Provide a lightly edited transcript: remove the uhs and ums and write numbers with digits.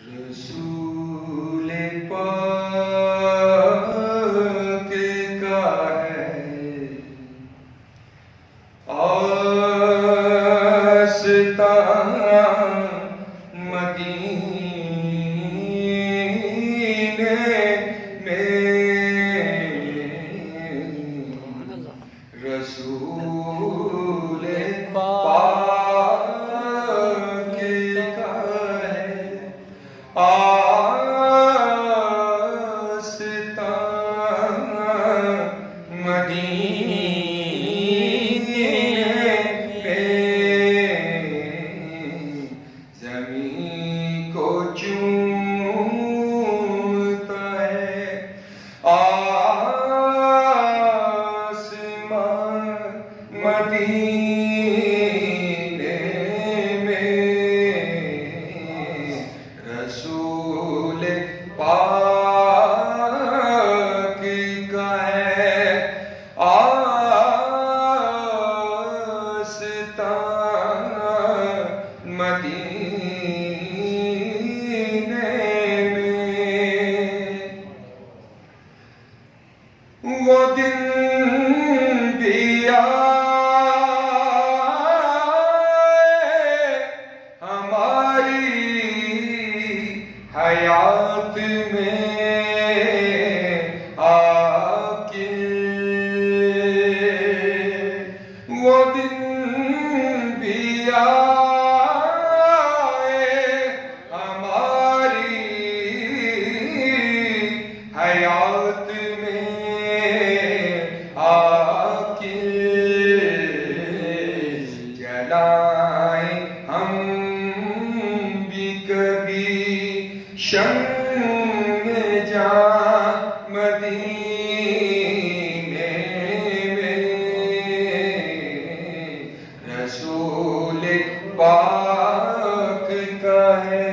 رسول پاک کا ہے آستان مدینے میں، رسول پاک کا ہے آستان مدینے میں، زمین کو چومتا ہے آسمان مدینے میں، رسول پاک کا ہے آستان مدینے میں۔ وہ دن بھی آئے ہماری حیات میں آکے، وہ دن بھی آئے ہماری حیات میں آکے، جلائیں ہم بھی کبھی شمع جاں مدینے میں، رسول پاک کا ہے۔